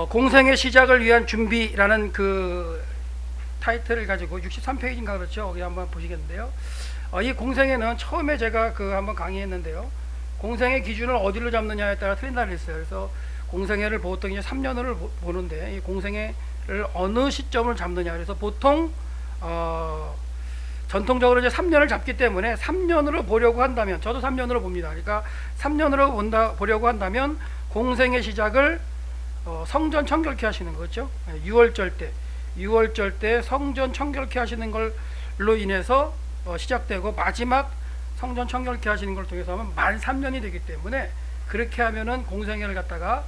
공생의 시작을 위한 준비라는 그 타이틀을 가지고 63페이지인가 그렇죠. 여기 한번 보시겠는데요. 이 공생애는 처음에 제가 그 한번 강의했는데요. 공생의 기준을 어디로 잡느냐에 따라 틀린다고 했어요. 그래서 공생애를 보통 이제 3년을 보는데 이 공생애를 어느 시점을 잡느냐. 그래서 보통 전통적으로 이제 3년을 잡기 때문에 3년으로 보려고 한다면, 저도 3년으로 봅니다. 그러니까 3년으로 보려고 한다면 공생의 시작을 성전 청결케 하시는 거죠. 6월절 때 성전 청결케 하시는 걸로 인해서 시작되고 마지막 성전 청결케 하시는 걸 통해서 하면 만 3년이 되기 때문에, 그렇게 하면은 공생애를 갖다가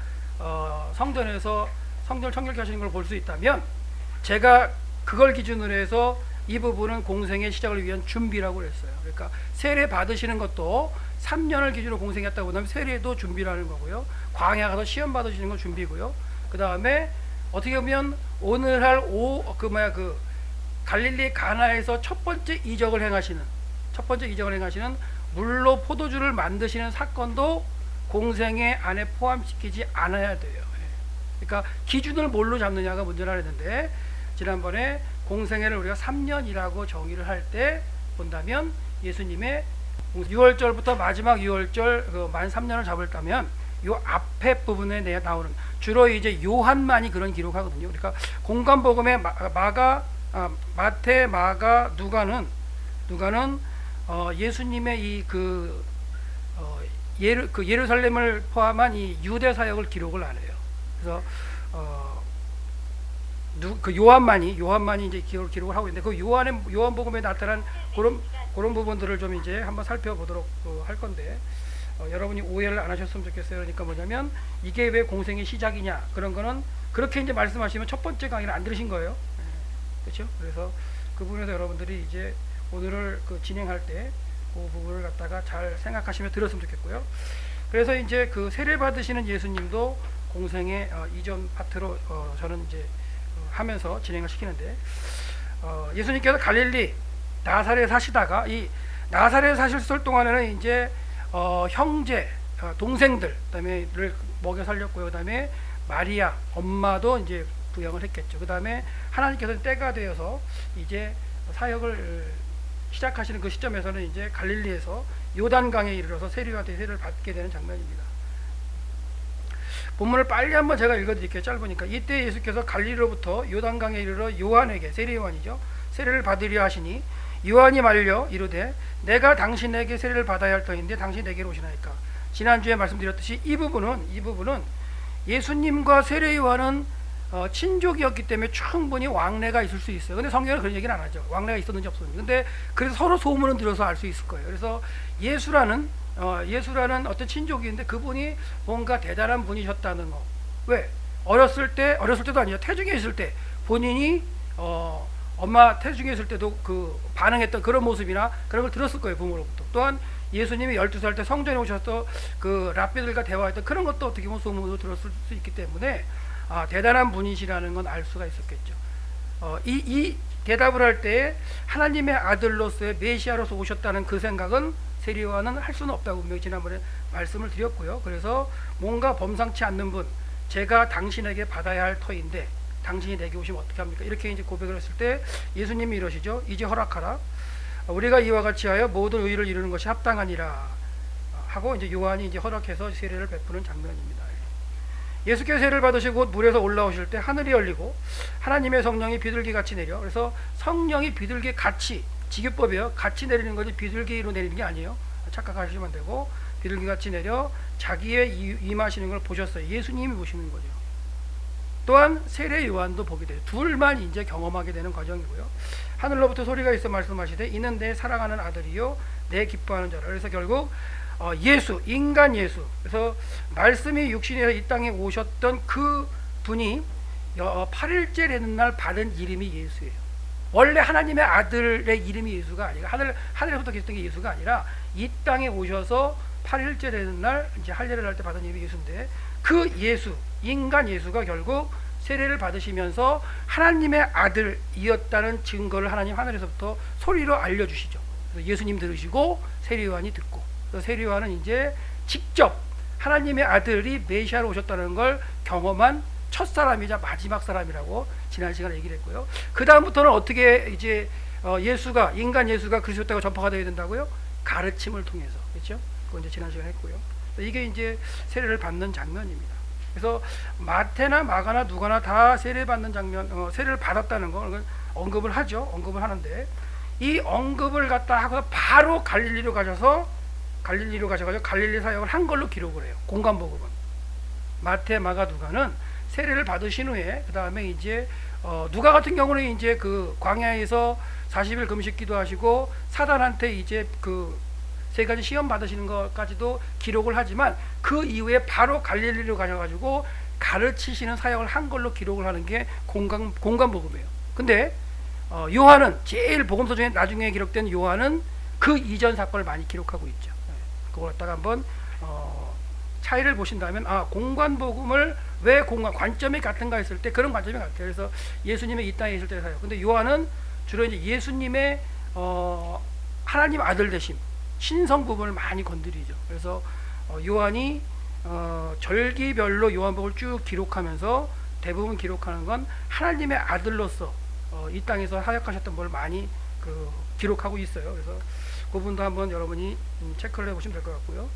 성전에서 성전 청결케 하시는 걸 볼 수 있다면, 제가 그걸 기준으로 해서 이 부분은 공생의 시작을 위한 준비라고 했어요. 그러니까 세례 받으시는 것도 3년을 기준으로 공생했다고 하면 세례도 준비라는 거고요. 광야 가서 시험 받으시는 건 준비고요. 그 다음에 어떻게 보면 오늘 할 갈릴리 가나에서 첫 번째 이적을 행하시는 물로 포도주를 만드시는 사건도 공생애 안에 포함시키지 않아야 돼요. 그러니까 기준을 뭘로 잡느냐가 문제라 했는데, 지난번에 공생애를 우리가 3년이라고 정의를 할 때 본다면, 예수님의 6월절부터 마지막 6월절 만 3년을 잡을다면 요 앞에 부분에 나오는, 주로 이제 요한만이 그런 기록하거든요. 그러니까 공관복음의 마태, 마가, 누가는 예수님의 예루살렘을 포함한 이 유대 사역을 기록을 안 해요. 그래서 요한만이 이제 기록을 하고 있는데, 그 요한복음에 나타난 그런 부분들을 좀 이제 한번 살펴보도록 할 건데, 여러분이 오해를 안 하셨으면 좋겠어요. 그러니까 뭐냐면, 이게 왜 공생의 시작이냐, 그런 거는 그렇게 이제 말씀하시면 첫 번째 강의를 안 들으신 거예요. 그렇죠? 그래서 그 부분에서 여러분들이 이제 오늘을 진행할 때 그 부분을 갖다가 잘 생각하시며 들었으면 좋겠고요. 그래서 이제 그 세례 받으시는 예수님도 공생의 이전 파트로 저는 이제 하면서 진행을 시키는데, 예수님께서 갈릴리 나사렛에 사시다가, 이 나사렛에 사실 동안에는 이제 형제, 동생들, 그다음에를 먹여 살렸고요. 그다음에 마리아 엄마도 이제 부양을 했겠죠. 그다음에 하나님께서 때가 되어서 이제 사역을 시작하시는 그 시점에서는 이제 갈릴리에서 요단강에 이르러서 세례요한테 세례를 받게 되는 장면입니다. 본문을 빨리 한번 제가 읽어드릴게요. 짧으니까. 이때 예수께서 갈릴리로부터 요단강에 이르러 요한에게, 세례요한이죠, 세례를 받으려 하시니 요한이 말려 이르되 내가 당신에게 세례를 받아야 할 터인데 당신이 내게로 오시나이까. 지난주에 말씀드렸듯이 이 부분은 예수님과 세례요한은 친족이었기 때문에 충분히 왕래가 있을 수 있어요. 근데 성경은 그런 얘기는 안 하죠. 왕래가 있었는지 없었는지. 근데 그래서 서로 소문은 들어서 알 수 있을 거예요. 그래서 예수라는 어떤 친족인데 그분이 뭔가 대단한 분이셨다는 거. 왜? 어렸을 때도 아니죠. 태중에 있을 때 본인이 엄마 태중에 있을 때도 그 반응했던 그런 모습이나 그런 걸 들었을 거예요, 부모로부터. 또한 예수님이 12살 때 성전에 오셔서 그 랍비들과 대화했던 그런 것도 어떻게 보면 소문으로 들었을 수 있기 때문에, 대단한 분이시라는 건 알 수가 있었겠죠. 이 대답을 할 때 하나님의 아들로서의 메시아로서 오셨다는 그 생각은 세례요한은 할 수는 없다고 분명히 지난번에 말씀을 드렸고요. 그래서 뭔가 범상치 않는 분, 제가 당신에게 받아야 할 터인데 당신이 내게 오시면 어떻게 합니까? 이렇게 이제 고백을 했을 때 예수님이 이러시죠. 이제 허락하라. 우리가 이와 같이 하여 모든 의를 이루는 것이 합당하니라 하고, 이제 요한이 이제 허락해서 세례를 베푸는 장면입니다. 예수께서 세례를 받으시고 물에서 올라오실 때 하늘이 열리고 하나님의 성령이 비둘기같이 내려, 그래서 성령이 비둘기같이, 직유법이에요. 같이 내리는 거지 비둘기로 내리는 게 아니에요. 착각하시면 되고, 비둘기같이 내려 자기의 임하시는 걸 보셨어요. 예수님이 보시는 거죠. 또한 세례 요한도 보게 돼요. 둘만 이제 경험하게 되는 과정이고요. 하늘로부터 소리가 있어 말씀하시되 이는 내 사랑하는 아들이요 내 기뻐하는 자라. 그래서 결국 예수, 인간 예수, 그래서 말씀이 육신에서 이 땅에 오셨던 그 분이 8일째 되는 날 받은 이름이 예수예요. 원래 하나님의 아들의 이름이 예수가 아니라, 하늘에서부터 계셨던 게 예수가 아니라 이 땅에 오셔서 8일째 되는 날 이제 할례를 할 때 받은 이름이 예수인데, 그 예수, 인간 예수가 결국 세례를 받으시면서 하나님의 아들이었다는 증거를 하나님 하늘에서부터 소리로 알려주시죠. 그래서 예수님 들으시고 세례요한이 듣고, 세례요한은 이제 직접 하나님의 아들이 메시아로 오셨다는 걸 경험한 첫 사람이자 마지막 사람이라고 지난 시간에 얘기를 했고요. 그 다음부터는 어떻게 이제 예수가 인간 예수가 그리스도가 전파가 되어야 된다고요? 가르침을 통해서, 그렇죠? 그건 이제 지난 시간에 했고요. 이게 이제 세례를 받는 장면입니다. 그래서 마태나 마가나 누가나 다 세례 받는 장면, 세례를 받았다는 걸 언급을 하죠. 언급을 하는데 이 언급을 갖다 하고 바로 갈릴리로 가셔서 갈릴리 사역을 한 걸로 기록을 해요. 공관복음은 마태, 마가, 누가는 세례를 받으신 후에 그 다음에 이제 누가 같은 경우는 이제 그 광야에서 40일 금식 기도하시고 사단한테 이제 그 세 가지 시험 받으시는 것까지도 기록을 하지만 그 이후에 바로 갈릴리로 가셔가지고 가르치시는 사역을 한 걸로 기록을 하는 게 공관복음이에요. 근데 요한은 제일 복음서 중에 나중에 기록된 요한은 그 이전 사건을 많이 기록하고 있죠. 그걸 갖다가 한번 차이를 보신다면 공관복음을 왜 관점이 같은가 했을 때 그런 관점이 같아요. 그래서 예수님의 이 땅에 있을 때 사역. 근데 요한은 주로 이제 예수님의 하나님 아들 되심 신성 부분을 많이 건드리죠. 그래서 요한이 절기별로 요한복음을 쭉 기록하면서 대부분 기록하는 건 하나님의 아들로서 이 땅에서 사역하셨던 걸 많이 기록하고 있어요. 그래서 그 부분도 한번 여러분이 체크를 해보시면 될 것 같고요.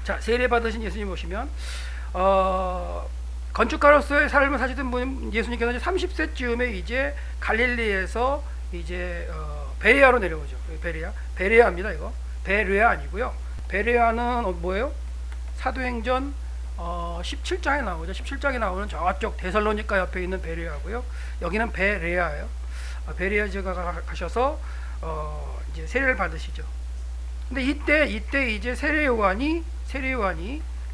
자, 세례 받으신 예수님 보시면 건축가로서의 삶을 사시던 분 예수님께서 30세쯤에 이제 갈릴리에서 이제 베레아로 내려오죠. 베레아입니다. 이거 베레아 아니고요. 베레아는 뭐예요? 사도행전 17장에 나오죠. 17장에 나오는 저쪽 데살로니가 옆에 있는 베레아고요. 여기는 베레아예요. 베레아 지역에 가셔서 이제 세례를 받으시죠. 근데 이때 이제 세례 요한이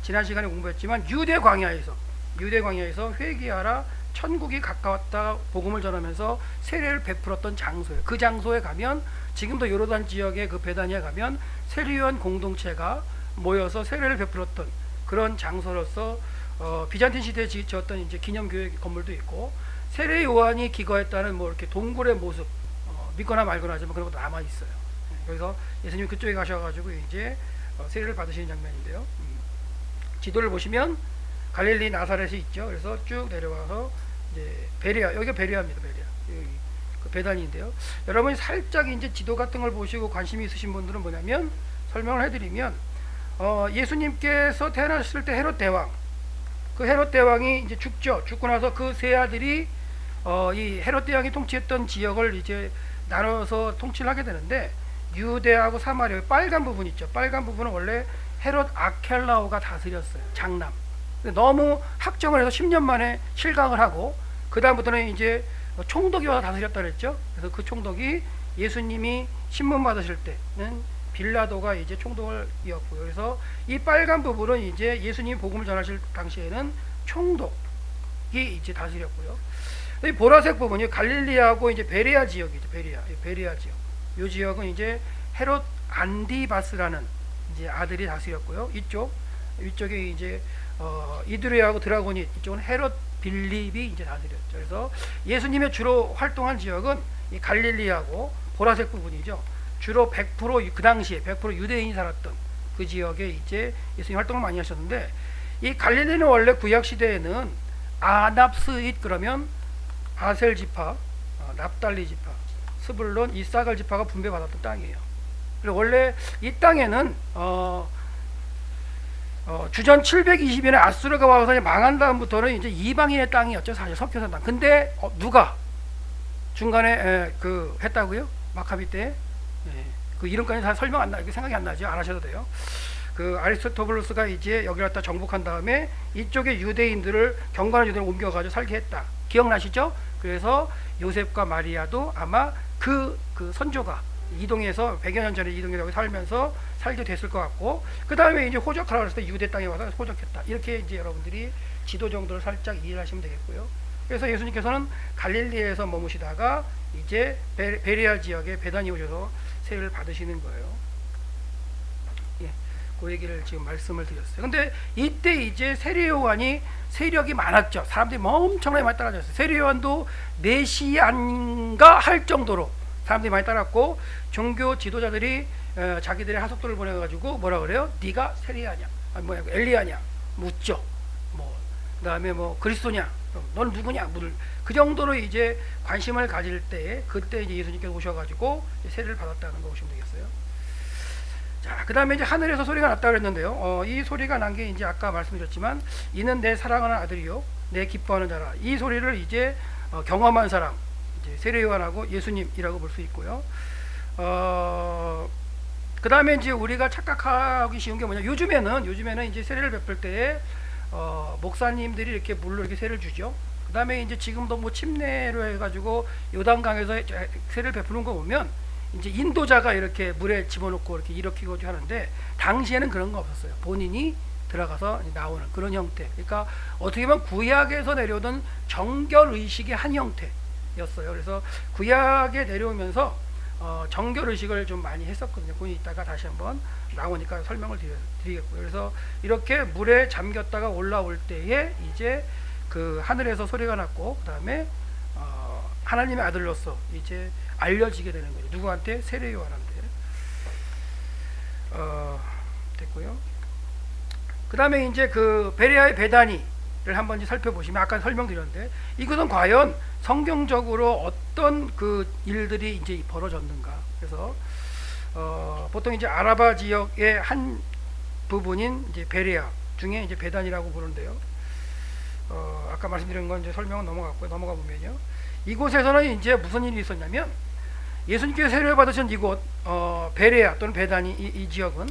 지난 시간에 공부했지만 유대 광야에서 회개하라 천국이 가까웠다 복음을 전하면서 세례를 베풀었던 장소예요. 그 장소에 가면 지금도 요르단 지역의 그 베다니아 가면 세례요한 공동체가 모여서 세례를 베풀었던 그런 장소로서 비잔틴 시대에 지었던 이제 기념교회 건물도 있고 세례 요한이 기거했다는 뭐 이렇게 동굴의 모습 믿거나 말거나 하지만 그런 것도 남아 있어요. 그래서 예수님 그쪽에 가셔가지고 이제 세례를 받으시는 장면인데요. 지도를 보시면 갈릴리 나사렛이 있죠. 그래서 쭉 내려와서 이제 베레아, 여기가 베레아입니다. 베레아. 여기 그 베다니인데요. 여러분이 살짝 이제 지도 같은 걸 보시고 관심이 있으신 분들은 뭐냐면 설명을 해드리면 예수님께서 태어나셨을 때 헤롯 대왕, 그 헤롯 대왕이 이제 죽죠. 죽고 나서 그 세 아들이 이 헤롯 대왕이 통치했던 지역을 이제 나눠서 통치를 하게 되는데 유대하고 사마리아 빨간 부분 있죠. 빨간 부분은 원래 헤롯 아켈라오가 다스렸어요. 장남. 너무 학정을 해서 10년 만에 실강을 하고 그 다음부터는 이제 총독이 와서 다스렸다 그랬죠. 그래서 그 총독이 예수님이 신문 받으실 때는 빌라도가 이제 총독을 이었고요. 그래서 이 빨간 부분은 이제 예수님이 복음을 전하실 당시에는 총독이 이제 다스렸고요. 이 보라색 부분이 갈릴리하고 이제 베레아 지역이죠. 베레아 지역. 이 지역은 이제 헤롯 안디바스라는 이제 아들이 다스렸고요. 위쪽에 이제 이두레하고 드라고니, 이쪽은 헤롯 빌립이 이제 다스렸죠. 그래서 예수님의 주로 활동한 지역은 이 갈릴리하고 보라색 부분이죠. 주로 100% 그 당시에 100% 유대인이 살았던 그 지역에 이제 예수님 활동을 많이 하셨는데 이 갈릴리는 원래 구약 시대에는 아납스잇 그러면 아셀 지파, 납달리 지파, 스불론, 이사갈 지파가 분배받았던 땅이에요. 그리고 원래 이 땅에는 주전 720년에 아수르가 와서 망한 다음부터는 이제 이방인의 땅이었죠. 사실 석교산 땅. 근데 누가 중간에 했다고요? 마카비 때. 그 이름까지 다 설명 안 나, 생각이 안 나죠. 안 하셔도 돼요. 그 아리스토블루스가 이제 여기 갖다 정복한 다음에 이쪽에 유대인들을 경건한 유대인을 옮겨가지고 살게 했다. 기억나시죠? 그래서 요셉과 마리아도 아마 그 선조가 이동해서 100여 년 전에 이동해서 여기 살면서 살게 됐을 것 같고 그 다음에 이제 호적하라고 했을 때 유대 땅에 와서 호적했다. 이렇게 이제 여러분들이 지도 정도를 살짝 이해를 하시면 되겠고요. 그래서 예수님께서는 갈릴리에서 머무시다가 이제 베레아 지역에 베다니 오셔서 세례를 받으시는 거예요. 예, 그 얘기를 지금 말씀을 드렸어요. 근데 이때 이제 세례 요한이 세력이 많았죠. 사람들이 엄청나게 많이 따라졌어요. 세례 요한도 메시아인가 할 정도로 사람들이 많이 따랐고 종교 지도자들이 자기들의 하속도를 보내가지고 뭐라 그래요? 네가 세리아냐? 엘리야냐? 묻죠. 뭐 그다음에 뭐 그리스도냐, 넌 누구냐, 물을 그 정도로 이제 관심을 가질 때에 그때 이제 예수님께서 오셔가지고 이제 세례를 받았다는 거 보시면 되겠어요. 자, 그다음에 이제 하늘에서 소리가 났다 그랬는데요. 이 소리가 난 게 이제 아까 말씀드렸지만 이는 내 사랑하는 아들이요, 내 기뻐하는 자라. 이 소리를 이제 경험한 사람, 이제 세례 요한하고 예수님이라고 볼 수 있고요. 그 다음에 이제 우리가 착각하기 쉬운 게 뭐냐, 요즘에는 이제 세례를 베풀 때에 목사님들이 이렇게 물로 이렇게 세례를 주죠. 그 다음에 이제 지금도 뭐 침례로 해가지고 요단강에서 세례를 베푸는 거 보면 이제 인도자가 이렇게 물에 집어넣고 이렇게 일으키고 하는데, 당시에는 그런 거 없었어요. 본인이 들어가서 나오는 그런 형태. 그러니까 어떻게 보면 구약에서 내려오던 정결 의식의 한 형태였어요. 그래서 구약에 내려오면서 정결 의식을 좀 많이 했었거든요. 그건 이따가 다시 한번 나오니까 설명을 드리겠고요. 그래서 이렇게 물에 잠겼다가 올라올 때에 이제 그 하늘에서 소리가 났고, 그 다음에 하나님의 아들로서 이제 알려지게 되는 거죠. 누구한테? 세례 요한한테. 됐고요. 그 다음에 이제 그 베레아의 베다니를 한번 이제 살펴보시면, 아까 설명드렸는데 이것은 과연 성경적으로 어떤 그 일들이 이제 벌어졌는가. 그래서 보통 이제 아라바 지역의 한 부분인 이제 베레아 중에 이제 베단이라고 부르는데요. 아까 말씀드린 건 이제 설명은 넘어갔고요. 넘어가 보면요, 이곳에서는 이제 무슨 일이 있었냐면, 예수님께서 세례를 받으신 이곳 베레아 또는 베단이, 이 지역은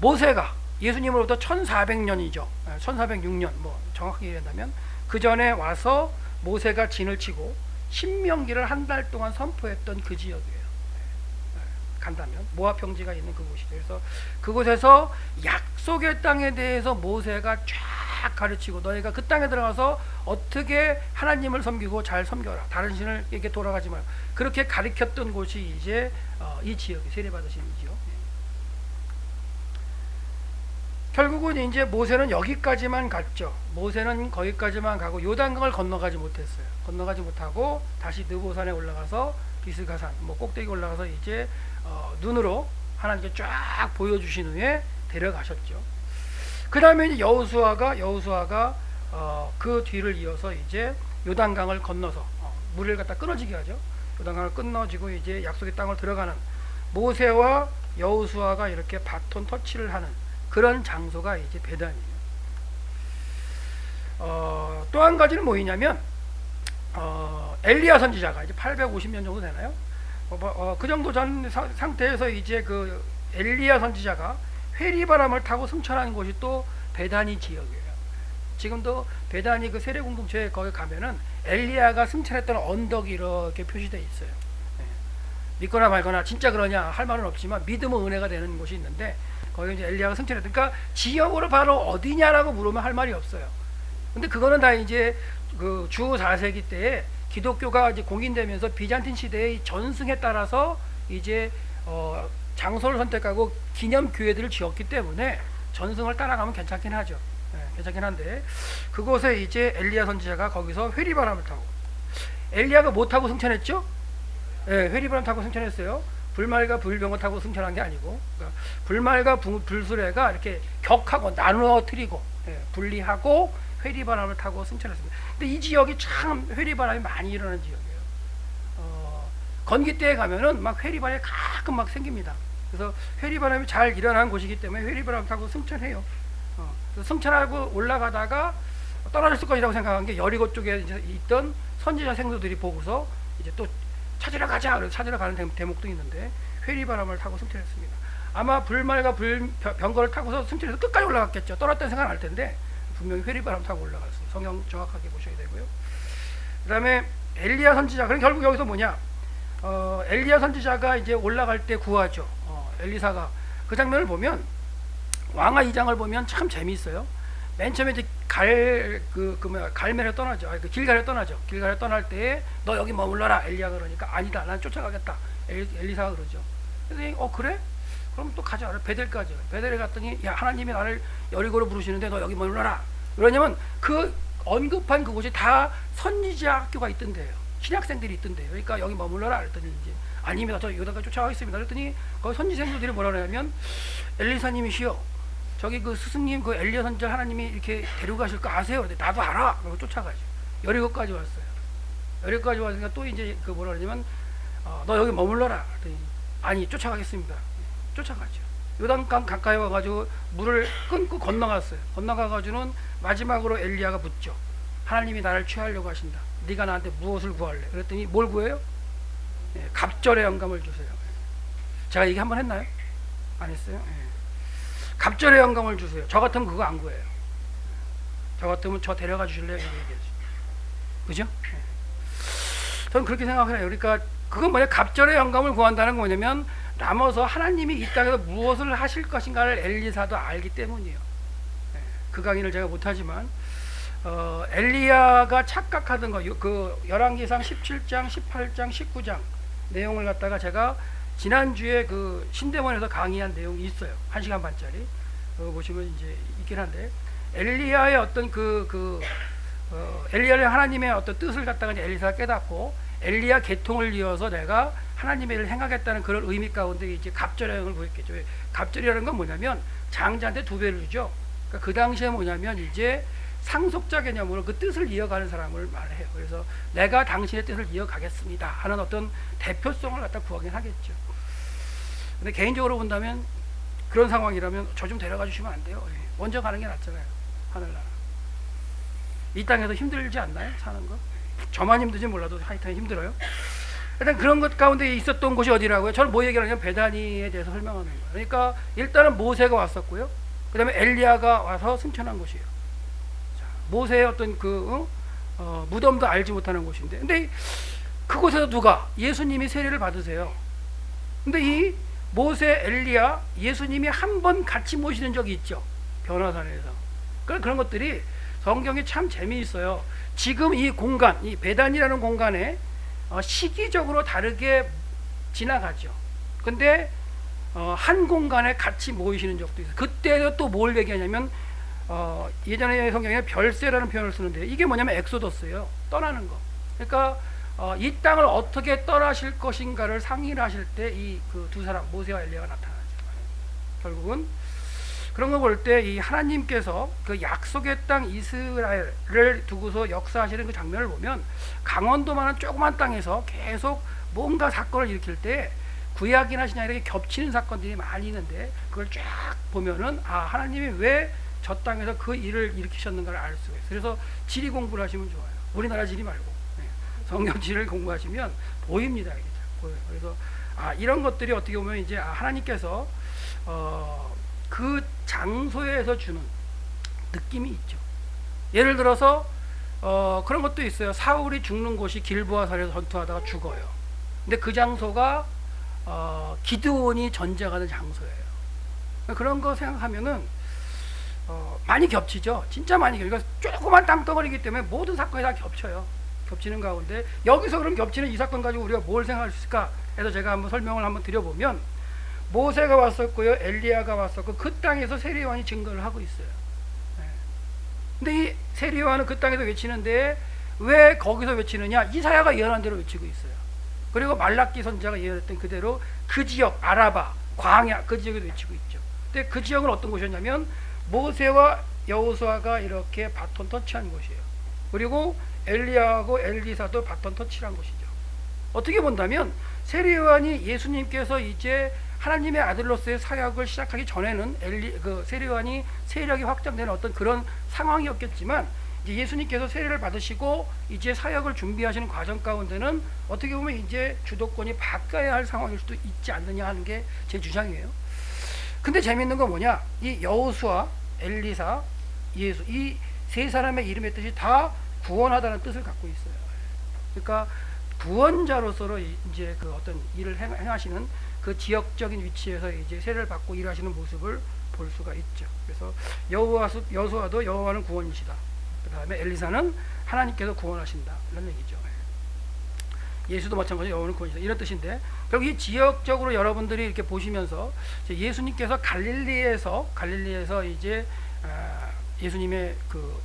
모세가 예수님으로부터 1400년이죠. 1406년 뭐 정확하게 얘기한다면 그 전에 와서 모세가 진을 치고 신명기를 한 달 동안 선포했던 그 지역이에요. 간다면 모압 평지가 있는 그곳이죠. 그래서 그곳에서 약속의 땅에 대해서 모세가 쫙 가르치고, 너희가 그 땅에 들어가서 어떻게 하나님을 섬기고 잘 섬겨라, 다른 신을에게 돌아가지 마라, 그렇게 가르쳤던 곳이 이제 이 지역이 세례받으신 지역. 결국은 이제 모세는 여기까지만 갔죠. 모세는 거기까지만 가고 요단강을 건너가지 못했어요. 건너가지 못하고 다시 느보산에 올라가서 비스가산 뭐 꼭대기 올라가서 이제 눈으로 하나님께 쫙 보여주신 후에 데려가셨죠. 그 다음에 이제 여호수아가 그 뒤를 이어서 이제 요단강을 건너서 물을 갖다 끊어지게 하죠. 요단강을 끊어지고 이제 약속의 땅을 들어가는 모세와 여호수아가 이렇게 바톤 터치를 하는 그런 장소가 이제 베단이에요. 또 한 가지는 뭐냐면 엘리야 선지자가 이제 850년 정도 되나요? 그 정도 전 상태에서 이제 그 엘리야 선지자가 회리바람을 타고 승천한 곳이 또 베다니 지역이에요. 지금도 베다니 그 세례 공동체에 거기 가면은 엘리야가 승천했던 언덕이 이렇게 표시되어 있어요. 믿거나 말거나 진짜 그러냐 할 말은 없지만 믿음은 은혜가 되는 곳이 있는데, 거기 이제 엘리야가 승천했던, 그러니까 지역으로 바로 어디냐라고 물으면 할 말이 없어요. 근데 그거는 다 이제 그 주 4세기 때에 기독교가 이제 공인되면서 비잔틴 시대의 전승에 따라서 이제 장소를 선택하고 기념 교회들을 지었기 때문에 전승을 따라가면 괜찮긴 하죠. 괜찮긴 한데, 그곳에 이제 엘리야 선지자가 거기서 회리바람을 타고, 엘리야가 뭐 타고 승천했죠? 회리바람 타고 승천했어요. 불말과 불병을 타고 승천한 게 아니고, 그러니까 불말과 불수레가 이렇게 격하고 나누어뜨리고 분리하고 회리바람을 타고 승천했습니다. 근데 이 지역이 참 회리바람이 많이 일어나는 지역이에요. 건기때에 가면은 막 회리바람이 가끔 막 생깁니다. 그래서 회리바람이 잘 일어나는 곳이기 때문에 회리바람 타고 승천해요. 그래서 승천하고 올라가다가 떨어졌을 것이라고 생각한 게 여리고 쪽에 이제 있던 선지자 생도들이 보고서 이제 또 찾으러 가자, 그래서 찾으러 가는 대목도 있는데 회리바람을 타고 승천했습니다. 아마 불말과 병거를 타고서 승천해서 끝까지 올라갔겠죠. 떨어졌다는 생각은 알 텐데 분명히 회리바람 타고 올라갔어요. 성경 정확하게 보셔야 되고요. 그 다음에 엘리야 선지자, 그럼 결국 여기서 뭐냐, 엘리야 선지자가 이제 올라갈 때 구하죠. 엘리사가 그 장면을 보면, 왕하 2장을 보면 참 재미있어요. 맨 처음에 이제 갈멜에 떠나죠. 길갈에 떠나죠. 길갈에 떠날 때 너 여기 머물러라, 엘리야가 그러니까 아니다, 난 쫓아가겠다, 엘리사가 그러죠. 그래서 그래? 그럼 또 가자. 베델까지. 베델에 갔더니 야, 하나님이 나를 여리고로 부르시는데 너 여기 머물러라. 왜냐면 그 언급한 그곳이 다 선지자 학교가 있던데요. 신학생들이 있던데요. 그러니까 여기 머물러라 그랬더니 이제 아니면 저 요단강 쫓아가겠습니다. 그랬더니 거기 선지생들이 뭐라 그러냐면 엘리사님이시여, 저기 그 스승님 그 엘리야 선지자 하나님이 이렇게 데리고 가실 거 아세요? 근데 나도 알아. 그러고 쫓아가죠. 여리고까지 왔어요. 여리고까지 왔으니까 또 이제 그 뭐라 그러냐면 너 여기 머물러라. 그랬더니 아니 쫓아가겠습니다. 쫓아가죠. 요단강 가까이 와가지고 물을 끊고 건너갔어요. 건너가가지고는 마지막으로 엘리야가 묻죠. 하나님이 나를 취하려고 하신다. 네가 나한테 무엇을 구할래? 그랬더니 뭘 구해요? 예, 갑절의 영감을 주세요. 제가 얘기 한번 했나요? 안 했어요? 예. 갑절의 영감을 주세요. 저 같으면 그거 안 구해요. 저 같으면 저 데려가 주실래요? 이렇게 얘기하죠. 그죠? 예. 저는 그렇게 생각을 해요. 그러니까 그건 뭐냐, 갑절의 영감을 구한다는 건 뭐냐면 남아서 하나님이 이 땅에서 무엇을 하실 것인가를 엘리사도 알기 때문이에요. 예. 그 강의를 제가 못하지만 엘리야가 착각하던 거, 그 열왕기상 17장, 18장, 19장 내용을 갖다가 제가 지난주에 그 신대원에서 강의한 내용이 있어요. 1시간 반짜리. 보시면 이제 있긴 한데, 엘리야의 어떤 엘리야를 하나님의 어떤 뜻을 갖다가 이제 엘리사가 깨닫고 엘리야 계통을 이어서 내가 하나님의 일을 행하겠다는 그런 의미 가운데 이제 갑절의 영을 구했겠죠. 갑절이라는 건 뭐냐면 장자한테 2배를 주죠. 그러니까 그 당시에 뭐냐면 이제 상속자 개념으로 그 뜻을 이어가는 사람을 말해요. 그래서 내가 당신의 뜻을 이어가겠습니다 하는 어떤 대표성을 갖다 구하긴 하겠죠. 근데 개인적으로 본다면 그런 상황이라면 저 좀 데려가 주시면 안 돼요? 먼저 가는 게 낫잖아요. 하늘나라. 이 땅에서 힘들지 않나요? 사는 거? 저만 힘들지 몰라도 하여튼 힘들어요. 일단 그런 것 가운데 있었던 곳이 어디라고요? 저는 뭐 얘기하냐면 베다니에 대해서 설명하는 거예요. 그러니까 일단은 모세가 왔었고요. 그 다음에 엘리야가 와서 승천한 곳이에요. 자, 모세의 어떤 무덤도 알지 못하는 곳인데, 근데 그곳에서 누가? 예수님이 세례를 받으세요. 근데 이 모세, 엘리야, 예수님이 한 번 같이 모시는 적이 있죠. 변화산에서. 그런 것들이 성경이 참 재미있어요. 지금 이 공간, 이 베단이라는 공간에 시기적으로 다르게 지나가죠. 근데 한 공간에 같이 모이시는 적도 있어요. 그때도 또 뭘 얘기하냐면 예전에 성경에 별세라는 표현을 쓰는데, 이게 뭐냐면 엑소더스예요. 떠나는 거. 그러니까 이 땅을 어떻게 떠나실 것인가를 상의를 하실 때 이 그 두 사람 모세와 엘리야가 나타나죠. 결국은 그런 거 볼 때 이 하나님께서 그 약속의 땅 이스라엘을 두고서 역사하시는 그 장면을 보면 강원도만한 조그만 땅에서 계속 뭔가 사건을 일으킬 때 구약이나 신약 이렇게 겹치는 사건들이 많이 있는데, 그걸 쫙 보면은 하나님이 왜 저 땅에서 그 일을 일으키셨는가를 알 수가 있어요. 그래서 지리 공부를 하시면 좋아요. 우리나라 지리 말고 성경 지리를 공부하시면 보입니다. 이게 보여요. 그래서 이런 것들이 어떻게 보면 이제 하나님께서 그 장소에서 주는 느낌이 있죠. 예를 들어서 그런 것도 있어요. 사울이 죽는 곳이 길보아산에서 전투하다가 죽어요. 근데 그 장소가 기드온이 전쟁하는 장소예요. 그런 거 생각하면은 많이 겹치죠. 진짜 많이 겹쳐요. 그러니까 조그만 땅덩어리이기 때문에 모든 사건이 다 겹쳐요. 겹치는 가운데 여기서 그럼 겹치는 이 사건 가지고 우리가 뭘 생각할 수 있을까 해서 제가 한번 설명을 한번 드려보면, 모세가 왔었고요, 엘리야가 왔었고 그 땅에서 세례요한이 증거를 하고 있어요. 근데 이 세례요한은 그 땅에서 외치는데 왜 거기서 외치느냐? 이사야가 예언한 대로 외치고 있어요. 그리고 말라기 선지자가 예언했던 그대로 그 지역 아라바 광야 그 지역에도 외치고 있죠. 근데 그 지역은 어떤 곳이었냐면 모세와 여호수아가 이렇게 바톤 터치한 곳이에요. 그리고 엘리야하고 엘리사도 바톤 터치한 곳이죠. 어떻게 본다면 세례요한이 예수님께서 이제 하나님의 아들로서의 사역을 시작하기 전에는 세례요한이 세력이 확장되는 어떤 그런 상황이었겠지만, 이제 예수님께서 세례를 받으시고 이제 사역을 준비하시는 과정 가운데는 어떻게 보면 이제 주도권이 바뀌어야 할 상황일 수도 있지 않느냐 하는 게 제 주장이에요. 근데 재밌는 건 뭐냐? 이 여호수아, 엘리사, 예수 이 세 사람의 이름의 뜻이 다 구원하다는 뜻을 갖고 있어요. 그러니까 구원자로서 이제 그 어떤 일을 행하시는 그 지역적인 위치에서 이제 세례를 받고 일하시는 모습을 볼 수가 있죠. 그래서 여호수아도 여호와는 구원이시다. 그 다음에 엘리사는 하나님께서 구원하신다. 이런 얘기죠. 예수도 마찬가지로 여호와는 구원이시다. 이런 뜻인데, 결국 이 지역적으로 여러분들이 이렇게 보시면서 예수님께서 갈릴리에서 이제 예수님의 그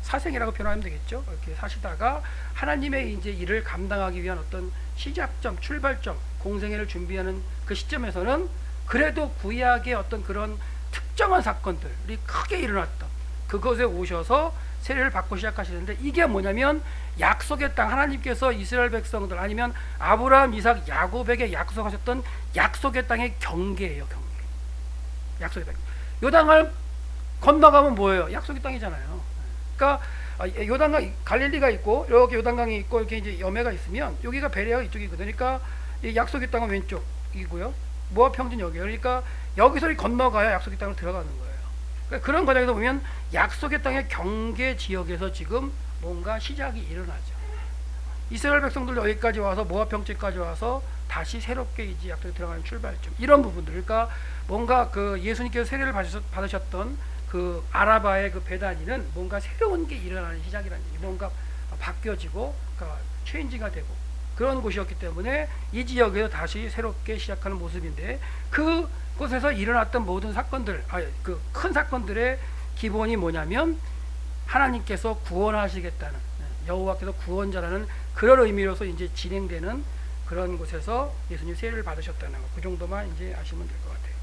사생이라고 표현하면 되겠죠. 이렇게 사시다가 하나님의 이제 일을 감당하기 위한 어떤 시작점, 출발점, 공생애를 준비하는 그 시점에서는 그래도 구약의 어떤 그런 특정한 사건들이 크게 일어났던 그것에 오셔서 세례를 받고 시작하시는데, 이게 뭐냐면 약속의 땅, 하나님께서 이스라엘 백성들 아니면 아브라함, 이삭, 야곱에게 약속하셨던 약속의 땅의 경계예요. 경계. 약속의 땅. 요단강을 건너가면 뭐예요? 약속의 땅이잖아요. 그러니까 요단강, 갈릴리가 있고 이렇게 요단강이 있고 이렇게 이제 여매가 있으면 여기가 베레아 이쪽이거든요. 그러니까 이 약속의 땅은 왼쪽이고요. 모압 평진 여기예요. 그러니까 여기서 건너가야 약속의 땅으로 들어가는 거예요. 그러니까 그런 과정에서 보면 약속의 땅의 경계 지역에서 지금 뭔가 시작이 일어나죠. 이스라엘 백성들 여기까지 와서 모압 평지까지 와서 다시 새롭게 이제 약속에 들어가는 출발점, 이런 부분들. 그러니까 뭔가 그 예수님께서 세례를 받으셨던 그 아라바의 그 베다니는 뭔가 새로운 게 일어나는 시작이라는 얘기. 뭔가 바뀌어지고 그러니까 체인지가 되고 그런 곳이었기 때문에 이 지역에서 다시 새롭게 시작하는 모습인데, 그곳에서 일어났던 모든 사건들, 그 큰 사건들의 기본이 뭐냐면 하나님께서 구원하시겠다는, 여호와께서 구원자라는 그런 의미로서 이제 진행되는 그런 곳에서 예수님 세례를 받으셨다는 거, 그 정도만 이제 아시면 될 것 같아요.